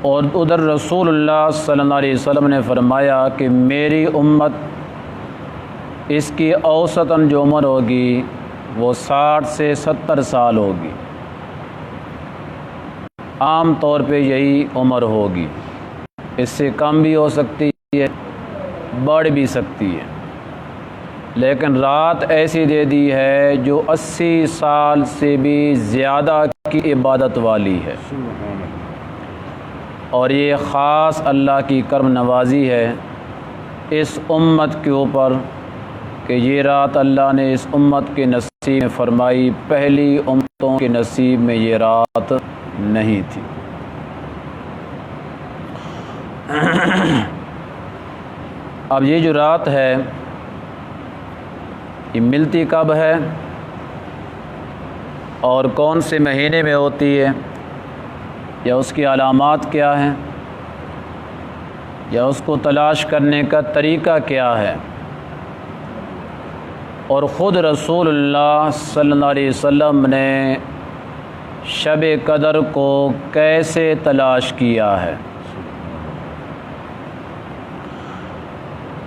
اور ادھر رسول اللہ صلی اللہ علیہ وسلم نے فرمایا کہ میری امت اس کی اوسطاً جو عمر ہوگی وہ 60 سے 70 سال ہوگی، عام طور پہ یہی عمر ہوگی، اس سے کم بھی ہو سکتی ہے، بڑھ بھی سکتی ہے، لیکن رات ایسی دے دی ہے جو 80 سال سے بھی زیادہ کی عبادت والی ہے، اور یہ خاص اللہ کی کرم نوازی ہے اس امت کے اوپر کہ یہ رات اللہ نے اس امت کے نصیب میں فرمائی، پہلی امتوں کے نصیب میں یہ رات نہیں تھی۔ اب یہ جو رات ہے یہ ملتی کب ہے اور کون سے مہینے میں ہوتی ہے، یا اس کی علامات کیا ہیں، یا اس کو تلاش کرنے کا طریقہ کیا ہے، اور خود رسول اللہ صلی اللہ علیہ وسلم نے شب قدر کو کیسے تلاش کیا ہے،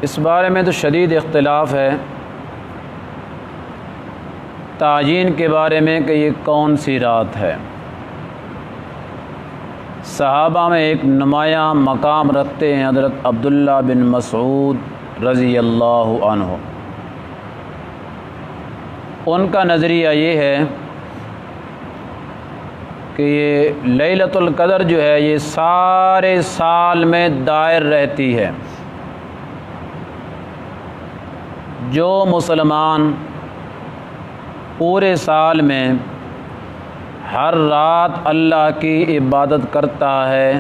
اس بارے میں تو شدید اختلاف ہے تعیین کے بارے میں کہ یہ کون سی رات ہے۔ صحابہ میں ایک نمایاں مقام رکھتے ہیں حضرت عبداللہ بن مسعود رضی اللہ عنہ، ان کا نظریہ یہ ہے کہ یہ لیلۃ القدر جو ہے یہ سارے سال میں دائر رہتی ہے، جو مسلمان پورے سال میں ہر رات اللہ کی عبادت کرتا ہے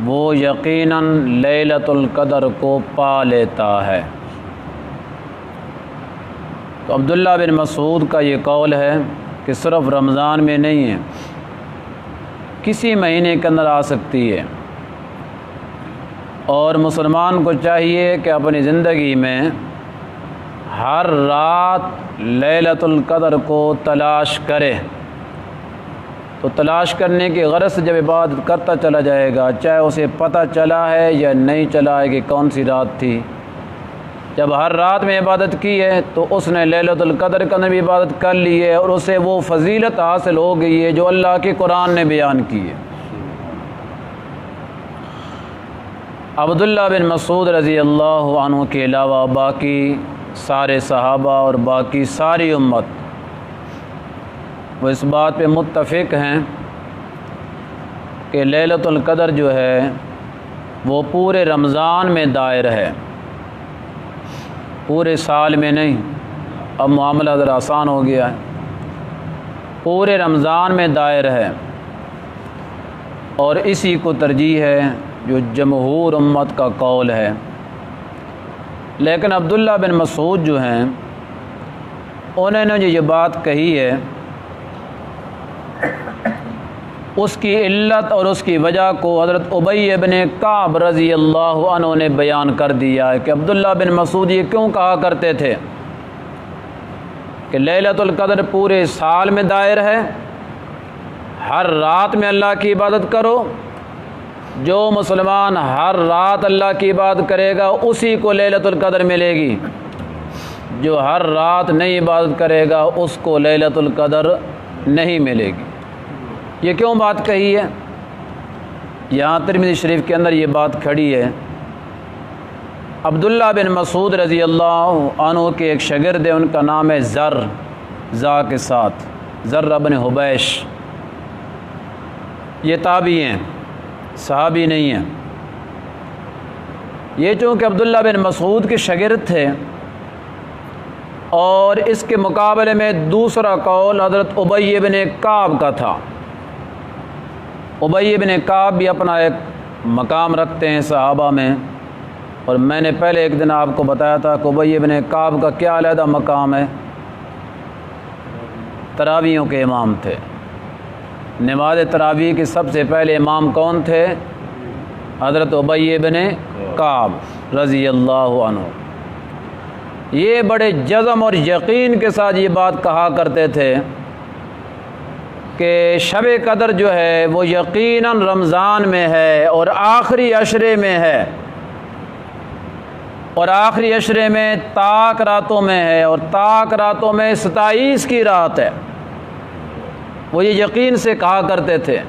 وہ یقیناً لیلۃ القدر کو پا لیتا ہے۔ تو عبداللہ بن مسعود کا یہ قول ہے کہ صرف رمضان میں نہیں ہے، کسی مہینے کے اندر آ سکتی ہے، اور مسلمان کو چاہیے کہ اپنی زندگی میں ہر رات لیلۃ القدر کو تلاش کرے۔ تو تلاش کرنے کی غرض سے جب عبادت کرتا چلا جائے گا، چاہے اسے پتہ چلا ہے یا نہیں چلا ہے کہ کون سی رات تھی، جب ہر رات میں عبادت کی ہے تو اس نے لیلۃ القدر کا بھی عبادت کر لی ہے، اور اسے وہ فضیلت حاصل ہو گئی ہے جو اللہ کے قرآن نے بیان کی ہے۔ عبداللہ بن مسعود رضی اللہ عنہ کے علاوہ باقی سارے صحابہ اور باقی ساری امت وہ اس بات پہ متفق ہیں کہ لیلۃ القدر جو ہے وہ پورے رمضان میں دائر ہے، پورے سال میں نہیں۔ اب معاملہ ذرا آسان ہو گیا ہے، پورے رمضان میں دائر ہے، اور اسی کو ترجیح ہے جو جمہور امت کا قول ہے۔ لیکن عبداللہ بن مسعود جو ہیں انہوں نے جو یہ بات کہی ہے اس کی علت اور اس کی وجہ کو حضرت ابی بن کعب رضی اللہ عنہ نے بیان کر دیا ہے کہ عبداللہ بن مسعود یہ کیوں کہا کرتے تھے کہ لیلۃ القدر پورے سال میں دائر ہے، ہر رات میں اللہ کی عبادت کرو، جو مسلمان ہر رات اللہ کی عبادت کرے گا اسی کو لیلۃ القدر ملے گی، جو ہر رات نہیں عبادت کرے گا اس کو لیلۃ القدر نہیں ملے گی۔ یہ کیوں بات کہی ہے؟ یہاں ترمذی شریف کے اندر یہ بات کھڑی ہے۔ عبداللہ بن مسعود رضی اللہ عنہ کے ایک شاگرد ہیں، ان کا نام ہے زر، زا کے ساتھ، زر بن حبیش، یہ تابعی ہیں، صحابی نہیں ہیں۔ یہ چونکہ عبداللہ بن مسعود کے شاگرد تھے، اور اس کے مقابلے میں دوسرا قول حضرت ابی بن کعب کا تھا۔ ابی بن کعب بھی اپنا ایک مقام رکھتے ہیں صحابہ میں، اور میں نے پہلے ایک دن آپ کو بتایا تھا کہ ابی بن کعب کا کیا علیحدہ مقام ہے، تراویحوں کے امام تھے۔ نماز تراویح کے سب سے پہلے امام کون تھے؟ حضرت ابی بن کعب رضی اللہ عنہ۔ یہ بڑے جزم اور یقین کے ساتھ یہ بات کہا کرتے تھے کہ شب قدر جو ہے وہ یقیناً رمضان میں ہے اور آخری عشرے میں ہے، اور آخری عشرے میں طاق راتوں میں ہے، اور طاق راتوں میں 27 کی رات ہے۔ وہ یہ یقین سے کہا کرتے تھے،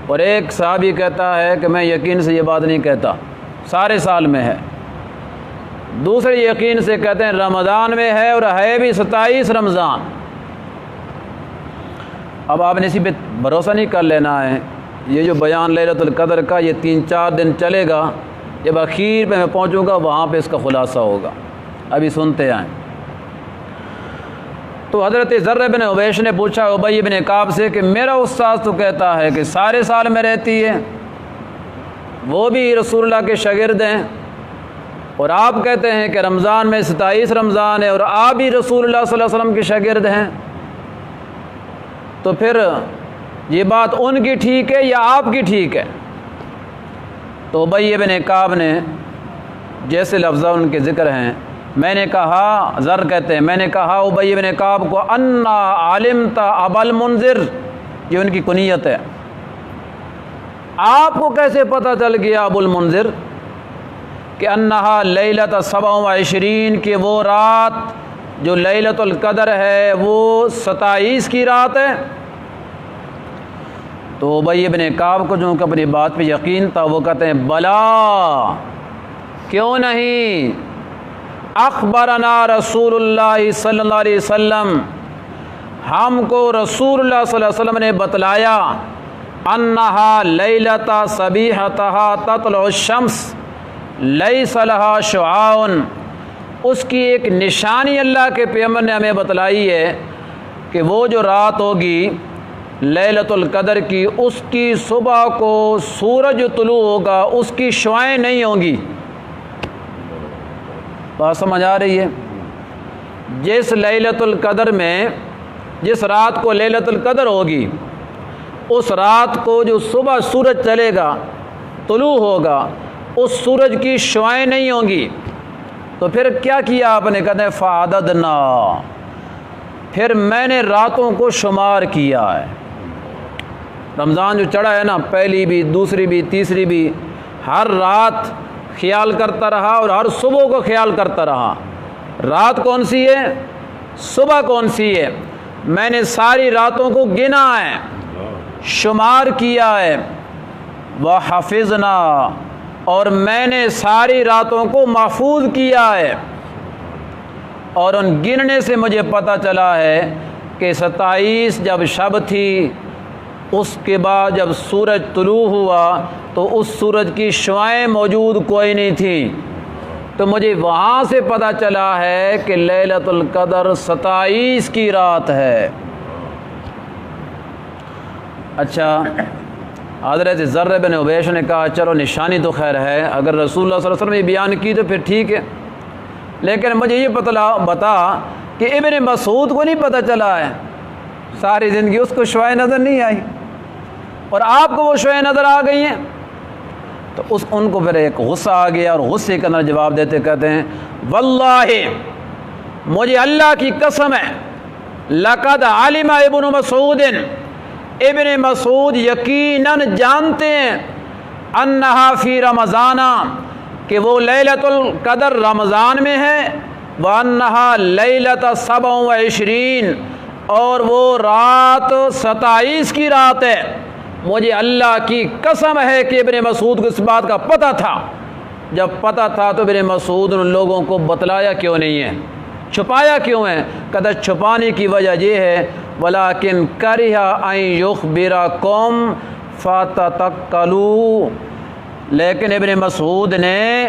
اور ایک صحابی کہتا ہے کہ میں یقین سے یہ بات نہیں کہتا، سارے سال میں ہے۔ دوسرے یقین سے کہتے ہیں رمضان میں ہے، اور ہے بھی 27 رمضان۔ اب آپ نے اسی پہ بھروسہ نہیں کر لینا ہے۔ یہ جو بیان لیلۃ القدر کا یہ 3-4 دن چلے گا، جب اخیر پہ میں پہنچوں گا وہاں پہ اس کا خلاصہ ہوگا، ابھی سنتے آئیں۔ تو حضرت ذر بن حبیش نے پوچھا ابی بن کعب سے کہ میرا استاد تو کہتا ہے کہ سارے سال میں رہتی ہے، وہ بھی رسول اللہ کے شاگرد ہیں، اور آپ کہتے ہیں کہ رمضان میں 27 رمضان ہے، اور آپ بھی رسول اللہ صلی اللہ علیہ وسلم کے شاگرد ہیں، تو پھر یہ بات ان کی ٹھیک ہے یا آپ کی ٹھیک ہے؟ تو ابی بن کعب نے جیسے لفظ ان کے ذکر ہیں، میں نے کہا، ذر کہتے ہیں میں نے کہا ابی بن کعب کو انا علمت ابا المنذر، یہ ان کی کنیت ہے، آپ کو کیسے پتہ چل گیا ابو المنذر کہ انہا لیلۃ 27 کہ وہ رات جو لیلۃ القدر ہے وہ 27 کی رات ہے؟ تو ابی بن کعب کو جو کہ اپنی بات پہ یقین تھا وہ کہتے ہیں بلا، کیوں نہیں، اخبرنا رسول اللہ صلی اللہ علیہ وسلم، ہم کو رسول اللہ صلی اللہ علیہ وسلم نے بتلایا، انہا لیلۃ صبیحتہا تطلع الشمس لیس لہا شعاع، اس کی ایک نشانی اللہ کے پیغمبر نے ہمیں بتلائی ہے کہ وہ جو رات ہوگی لیلۃ القدر کی، اس کی صبح کو سورج طلوع ہوگا، اس کی شعائیں نہیں ہوں گی۔ بات سمجھ آ رہی ہے؟ جس لیلۃ القدر میں، جس رات کو لیلۃ القدر ہوگی، اس رات کو جو صبح سورج چلے گا، طلوع ہوگا، اس سورج کی شعائیں نہیں ہوں گی۔ تو پھر کیا کیا آپ نے؟ کہتے ہیں فعددنا، پھر میں نے راتوں کو شمار کیا ہے۔ رمضان جو چڑھا ہے نا، پہلی بھی، دوسری بھی، تیسری بھی، ہر رات خیال کرتا رہا اور ہر صبح کو خیال کرتا رہا، رات کون سی ہے، صبح کون سی ہے، میں نے ساری راتوں کو گنا ہے، شمار کیا ہے، وحفظنا، اور میں نے ساری راتوں کو محفوظ کیا ہے، اور ان گننے سے مجھے پتہ چلا ہے کہ 27 جب شب تھی، اس کے بعد جب سورج طلوع ہوا تو اس سورج کی شعائیں موجود کوئی نہیں تھی، تو مجھے وہاں سے پتہ چلا ہے کہ لیلۃ القدر 27 کی رات ہے۔ اچھا، حضرت ذر بن حبیش نے کہا چلو نشانی تو خیر ہے، اگر رسول اللہ صلی اللہ علیہ وسلم نے بیان کی تو پھر ٹھیک ہے، لیکن مجھے یہ بتا کہ ابن مسعود کو نہیں پتہ چلا ہے، ساری زندگی اس کو شعائیں نظر نہیں آئی، اور آپ کو وہ شعائیں نظر آ گئی ہیں۔ تو ان کو پھر ایک غصہ آ گیا، اور غصے کے اندر جواب دیتے کہتے ہیں واللہ، مجھے اللہ کی قسم ہے، لقد علم ابن مسعود، ابن مسعود یقیناً جانتے ہیں، انہا فی رمضان، کہ وہ لیلۃ القدر رمضان میں ہے، وانہا لیلۃ 27، اور وہ رات 27 کی رات ہے۔ مجھے اللہ کی قسم ہے کہ ابن مسعود کو اس بات کا پتہ تھا، جب پتہ تھا تو ابن مسعود ان لوگوں کو بتلایا کیوں نہیں ہے، چھپایا کیوں ہے؟ کہتا چھپانے کی وجہ یہ ہے ولیکن کرہ ان یخبرکم فتتقلوا، لیکن ابن مسعود نے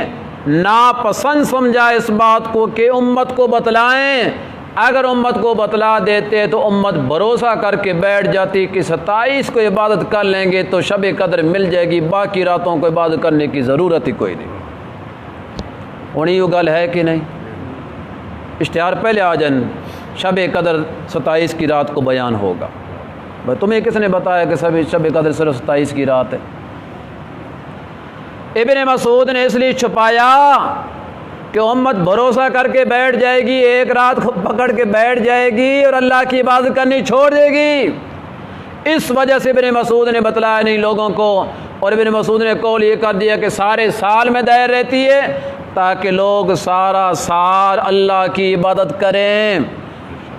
ناپسند سمجھا اس بات کو کہ امت کو بتلائیں، اگر امت کو بتلا دیتے تو امت بھروسہ کر کے بیٹھ جاتی کہ 27 کو عبادت کر لیں گے تو شب قدر مل جائے گی، باقی راتوں کو عبادت کرنے کی ضرورت ہی کوئی نہیں۔ ہونی وہ گل ہے کہ نہیں؟ اشتہار پہلے آ جائیں، شب قدر 27 کی رات کو بیان ہوگا۔ بھائی تمہیں کس نے بتایا کہ شب قدر صرف 27 کی رات ہے؟ ابن مسعود نے اس لیے چھپایا کہ امت بھروسہ کر کے بیٹھ جائے گی، ایک رات کو پکڑ کے بیٹھ جائے گی اور اللہ کی عبادت کرنی چھوڑ دے گی، اس وجہ سے ابن مسعود نے بتلایا نہیں لوگوں کو، اور ابن مسعود نے قول یہ کر دیا کہ سارے سال میں دائر رہتی ہے تاکہ لوگ سارا سال اللہ کی عبادت کریں،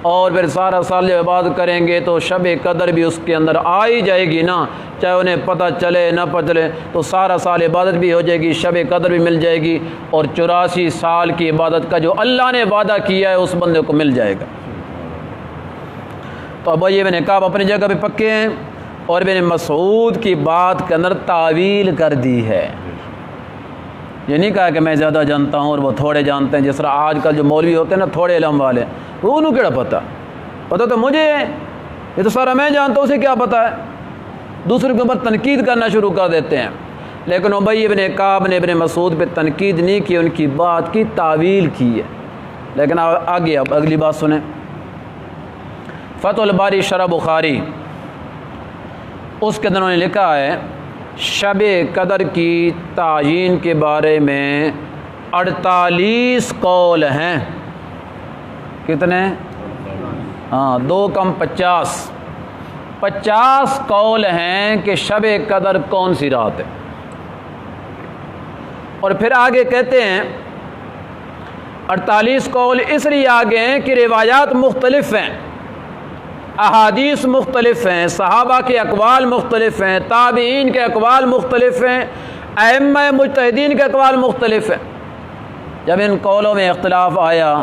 اور پھر سارا سال جب عبادت کریں گے تو شب قدر بھی اس کے اندر آ ہی جائے گی نا، چاہے انہیں پتہ چلے نہ پتہ چلے، تو سارا سال عبادت بھی ہو جائے گی، شب قدر بھی مل جائے گی، اور 84 سال کی عبادت کا جو اللہ نے وعدہ کیا ہے اس بندے کو مل جائے گا۔ تو ابی بن کعب اپنی جگہ پہ پکے ہیں، اور ابن مسعود کی بات کے اندر تعویل کر دی ہے۔ یہ نہیں کہا کہ میں زیادہ جانتا ہوں اور وہ تھوڑے جانتے ہیں، جس طرح آج کل جو مولوی ہوتے ہیں نا تھوڑے علم والے، وہ انہوں کیڑا پتہ تو مجھے ہے، یہ تو سارا میں جانتا ہوں، اسے کیا پتہ ہے؟ دوسرے کے اوپر تنقید کرنا شروع کر دیتے ہیں۔ لیکن ابی بن کعب نے ابن مسعود پہ تنقید نہیں کی، ان کی بات کی تعویل کی ہے۔ لیکن آگے اب اگلی بات سنیں، فتح الباری شرح بخاری اس کے اندر انہوں نے لکھا ہے شب قدر کی تعیین کے بارے میں 48 قول ہیں۔ کتنے؟ 2 کم 50 قول ہیں کہ شب قدر کون سی رات ہے۔ اور پھر آگے کہتے ہیں 48 قول اس لیے آگے ہیں کہ روایات مختلف ہیں، احادیث مختلف ہیں، صحابہ کے اقوال مختلف ہیں، تابعین کے اقوال مختلف ہیں، ائمہ مجتہدین کے اقوال مختلف ہیں۔ جب ان قولوں میں اختلاف آیا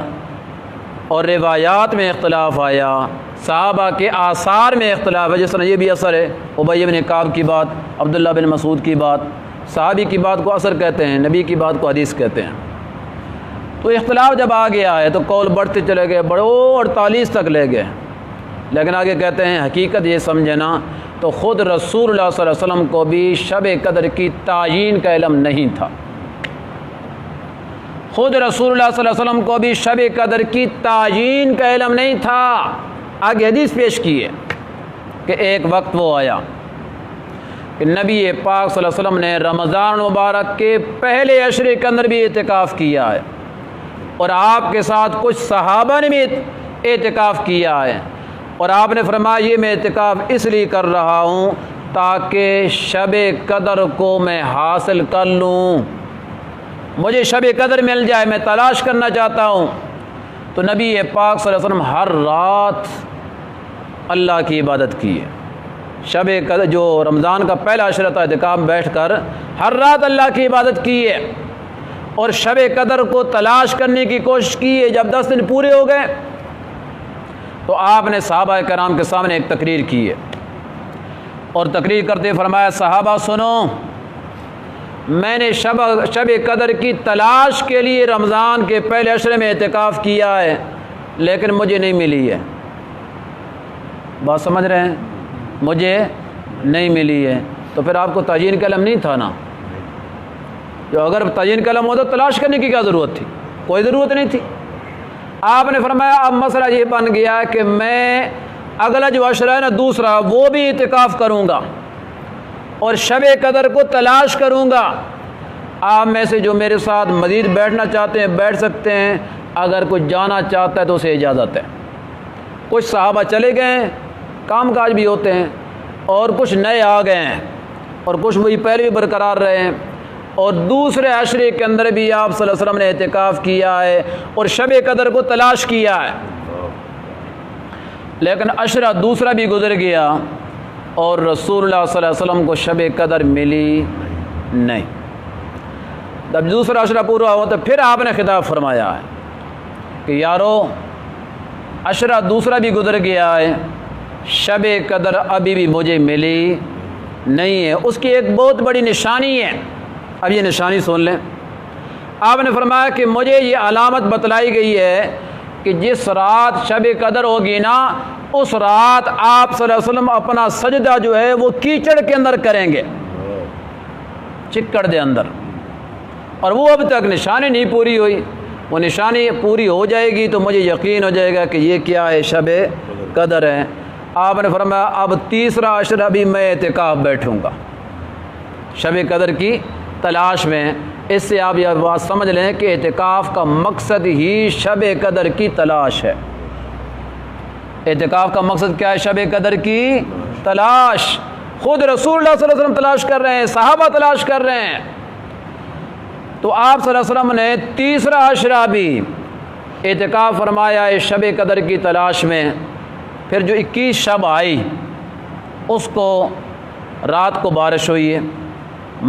اور روایات میں اختلاف آیا، صحابہ کے آثار میں اختلاف ہے، جس طرح یہ بھی اثر ہے ابی بن کعب کی بات، عبداللہ بن مسعود کی بات، صحابی کی بات کو اثر کہتے ہیں، نبی کی بات کو حدیث کہتے ہیں۔ تو اختلاف جب آ گیا ہے تو قول بڑھتے چلے گئے، 48 تک لے گئے۔ لیکن آگے کہتے ہیں حقیقت یہ سمجھے نا تو خود رسول اللہ صلی اللہ علیہ وسلم کو بھی شب قدر کی تعیین کا علم نہیں تھا، خود رسول اللہ صلی اللہ علیہ وسلم کو بھی شب قدر کی تعیین کا علم نہیں تھا۔ آگے حدیث پیش کی ہے کہ ایک وقت وہ آیا کہ نبی پاک صلی اللہ علیہ وسلم نے رمضان مبارک کے پہلے عشرے کے اندر بھی اعتکاف کیا ہے، اور آپ کے ساتھ کچھ صحابہ نے بھی اعتکاف کیا ہے، اور آپ نے فرمایا یہ میں اعتکاف اس لیے کر رہا ہوں تاکہ شب قدر کو میں حاصل کر لوں، مجھے شب قدر مل جائے، میں تلاش کرنا چاہتا ہوں۔ تو نبی پاک صلی اللہ علیہ وسلم ہر رات اللہ کی عبادت کی ہے، شب قدر جو رمضان کا پہلا عشرہ تھا اعتکاف بیٹھ کر ہر رات اللہ کی عبادت کی ہے، اور شب قدر کو تلاش کرنے کی کوشش کی ہے۔ جب 10 دن پورے ہو گئے تو آپ نے صحابہ کرام کے سامنے ایک تقریر کی ہے، اور تقریر کرتے فرمایا صحابہ سنو، میں نے شب قدر کی تلاش کے لیے رمضان کے پہلے عشرے میں اعتکاف کیا ہے لیکن مجھے نہیں ملی ہے۔ بات سمجھ رہے ہیں؟ مجھے نہیں ملی ہے، تو پھر آپ کو تعیین کا علم نہیں تھا نا؟ جو اگر تعیین کا علم ہوتا تلاش کرنے کی کیا ضرورت تھی؟ کوئی ضرورت نہیں تھی۔ آپ نے فرمایا اب مسئلہ یہ بن گیا کہ میں اگلا جو عشرہ ہے نا دوسرا وہ بھی اعتکاف کروں گا اور شب قدر کو تلاش کروں گا۔ آپ میں سے جو میرے ساتھ مزید بیٹھنا چاہتے ہیں بیٹھ سکتے ہیں، اگر کوئی جانا چاہتا ہے تو اسے اجازت ہے۔ کچھ صحابہ چلے گئے ہیں، کام کاج بھی ہوتے ہیں، اور کچھ نئے آ گئے ہیں، اور کچھ وہی پہلے بھی برقرار رہے ہیں، اور دوسرے عشرے کے اندر بھی آپ صلی اللہ علیہ وسلم نے اعتکاف کیا ہے اور شب قدر کو تلاش کیا ہے، لیکن عشرہ دوسرا بھی گزر گیا اور رسول اللہ صلی اللہ علیہ وسلم کو شب قدر ملی نہیں۔ جب دوسرا عشرہ پورا ہوا تو پھر آپ نے خطاب فرمایا ہے کہ یارو عشرہ دوسرا بھی گزر گیا ہے، شب قدر ابھی بھی مجھے ملی نہیں ہے۔ اس کی ایک بہت بڑی نشانی ہے، اب یہ نشانی سن لیں۔ آپ نے فرمایا کہ مجھے یہ علامت بتلائی گئی ہے کہ جس رات شب قدر ہوگی نا اس رات آپ صلی اللہ علیہ وسلم اپنا سجدہ جو ہے وہ کیچڑ کے اندر کریں گے، چکڑ دے اندر، اور وہ اب تک نشانی نہیں پوری ہوئی۔ وہ نشانی پوری ہو جائے گی تو مجھے یقین ہو جائے گا کہ یہ کیا ہے، شب قدر ہے۔ آپ نے فرمایا اب تیسرا عشرہ بھی میں اعتکاف بیٹھوں گا شب قدر کی تلاش میں۔ اس سے آپ یہ بات سمجھ لیں کہ اعتکاف کا مقصد ہی شب قدر کی تلاش ہے۔ اعتکاف کا مقصد کیا ہے؟ شب قدر کی تلاش خود رسول اللہ صلی اللہ علیہ وسلم تلاش کر رہے ہیں، صحابہ تلاش کر رہے ہیں۔ تو آپ صلی اللہ علیہ وسلم نے تیسرا عشرہ بھی اعتکاف فرمایا ہے شب قدر کی تلاش میں۔ پھر جو 21 شب آئی اس کو رات کو بارش ہوئی ہے،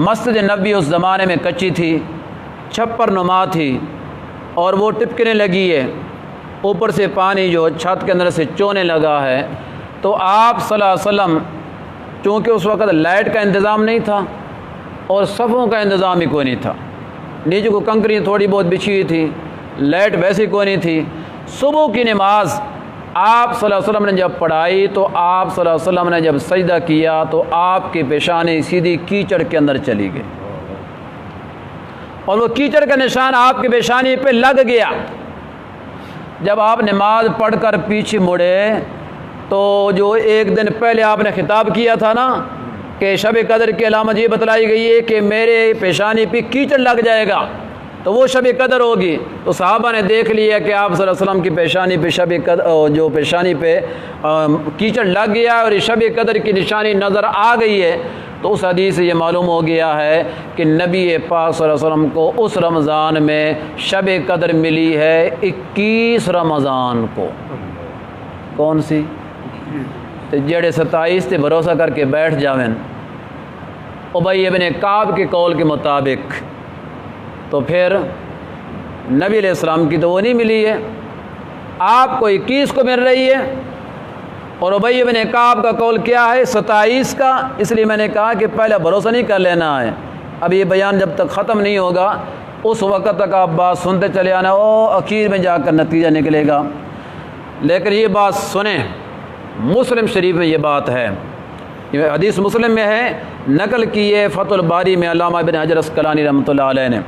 مسجد نبی اس زمانے میں کچی تھی، چھپر نما تھی اور وہ ٹپکنے لگی ہے، اوپر سے پانی جو چھت کے اندر سے چونے لگا ہے۔ تو آپ صلی اللہ علیہ وسلم چونکہ اس وقت لائٹ کا انتظام نہیں تھا اور صفوں کا انتظام ہی کوئی نہیں تھا، نیچے کو کنکری تھوڑی بہت بچھی ہوئی تھی، لائٹ ویسی کوئی نہیں تھی۔ صبح کی نماز آپ صلی اللہ علیہ وسلم نے جب پڑھائی تو آپ صلی اللہ علیہ وسلم نے جب سجدہ کیا تو آپ کی پیشانی سیدھی کیچڑ کے اندر چلی گئی اور وہ کیچڑ کا نشان آپ کی پیشانی پہ لگ گیا۔ جب آپ نماز پڑھ کر پیچھے مڑے تو جو ایک دن پہلے آپ نے خطاب کیا تھا نا کہ شب قدر کی علامت یہ بتلائی گئی ہے کہ میرے پیشانی پہ کیچڑ لگ جائے گا تو وہ شب قدر ہوگی، تو صحابہ نے دیکھ لیا کہ آپ صلی اللہ علیہ وسلم کی پیشانی پہ شب قدر جو پیشانی پہ کیچڑ لگ گیا اور شب قدر کی نشانی نظر آ گئی ہے۔ تو اس حدیث سے یہ معلوم ہو گیا ہے کہ نبی پاک صلی اللہ علیہ وسلم کو اس رمضان میں شب قدر ملی ہے 21 رمضان کو۔ کون سی؟ تو جڑے 27 تے بھروسہ کر کے بیٹھ جاویں ابی ابن کعب کے قول کے مطابق، تو پھر نبی علیہ السلام کی تو وہ نہیں ملی ہے، آپ کو 21 کو مل رہی ہے اور ابی ابن کعب کا قول کیا ہے 27 کا۔ اس لیے میں نے کہا کہ پہلے بھروسہ نہیں کر لینا ہے، اب یہ بیان جب تک ختم نہیں ہوگا اس وقت تک آپ بات سنتے چلے آنا، اخیر میں جا کر نتیجہ نکلے گا۔ لیکن یہ بات سنیں، مسلم شریف میں یہ بات ہے، یہ حدیث مسلم میں ہے، نقل کی ہے فتح الباری میں علامہ ابن حجر عسقلانی رحمۃ اللہ علیہ نے۔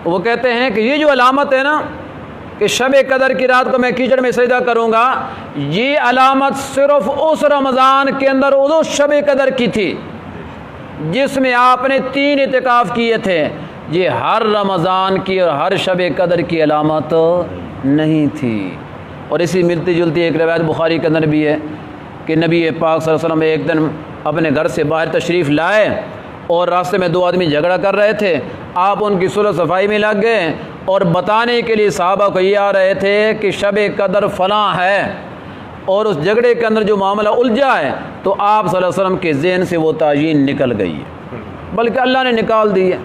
وہ کہتے ہیں کہ یہ جو علامت ہے نا کہ شب قدر کی رات کو میں کیچڑ میں سجدہ کروں گا، یہ علامت صرف اس رمضان کے اندر اس شب قدر کی تھی جس میں آپ نے 3 اعتکاف کیے تھے۔ یہ ہر رمضان کی اور ہر شب قدر کی علامت نہیں تھی۔ اور اسی ملتی جلتی ایک روایت بخاری کے اندر بھی ہے کہ نبی پاک صلی اللہ علیہ وسلم ایک دن اپنے گھر سے باہر تشریف لائے اور راستے میں 2 آدمی جھگڑا کر رہے تھے، آپ ان کی صلح صفائی میں لگ گئے اور بتانے کے لیے صحابہ کو یہ آ رہے تھے کہ شب قدر فلاں ہے، اور اس جھگڑے کے اندر جو معاملہ الجھا ہے تو آپ صلی اللہ علیہ وسلم کے ذہن سے وہ تعین نکل گئی ہے، بلکہ اللہ نے نکال دی ہے،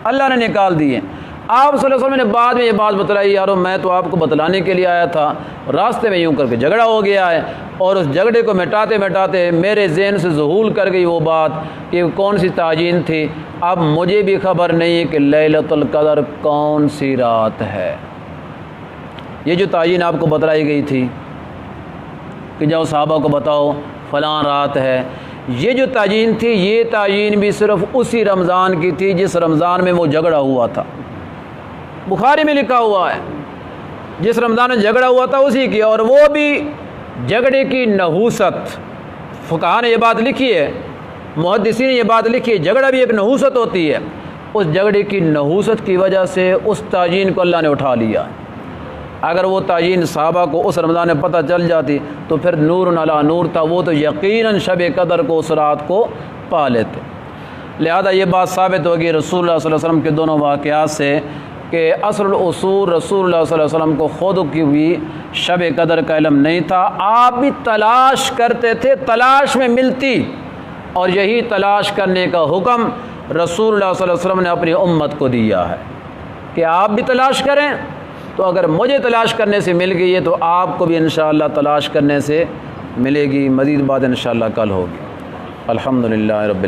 اللہ نے نکال دی ہے۔ آپ صلی اللہ علیہ وسلم نے بعد میں یہ بات بتلائی، یارو میں تو آپ کو بتلانے کے لیے آیا تھا، راستے میں یوں کر کے جھگڑا ہو گیا ہے، اور اس جھگڑے کو مٹاتے مٹاتے میرے ذہن سے ظہور کر گئی وہ بات کہ کون سی تعین تھی، اب مجھے بھی خبر نہیں کہ لیلۃ القدر کون سی رات ہے۔ یہ جو تعین آپ کو بتلائی گئی تھی کہ جاؤ صحابہ کو بتاؤ فلاں رات ہے، یہ جو تعین تھی یہ تعین بھی صرف اسی رمضان کی تھی جس رمضان میں وہ جھگڑا ہوا تھا۔ بخاری میں لکھا ہوا ہے جس رمضان میں جھگڑا ہوا تھا اسی کی، اور وہ بھی جھگڑے کی نحوست۔ فقہاء نے یہ بات لکھی ہے، محدثین نے یہ بات لکھی ہے، جھگڑا بھی ایک نحوست ہوتی ہے، اس جھگڑے کی نحوست کی وجہ سے اس تعین کو اللہ نے اٹھا لیا۔ اگر وہ تعین صحابہ کو اس رمضان میں پتہ چل جاتی تو پھر نور علی نور تھا، وہ تو یقیناً شب قدر کو اس رات کو پا لیتے۔ لہذا یہ بات ثابت ہوگی رسول اللہ صلی اللہ علیہ وسلم کے دونوں واقعات سے کہ اصل الاصول رسول اللہ صلی اللہ علیہ وسلم کو خود کی بھی شب قدر کا علم نہیں تھا، آپ بھی تلاش کرتے تھے، تلاش میں ملتی، اور یہی تلاش کرنے کا حکم رسول اللہ صلی اللہ علیہ وسلم نے اپنی امت کو دیا ہے کہ آپ بھی تلاش کریں۔ تو اگر مجھے تلاش کرنے سے مل گئی ہے تو آپ کو بھی انشاءاللہ تلاش کرنے سے ملے گی۔ مزید بات انشاءاللہ کل ہوگی۔ الحمدللہ رب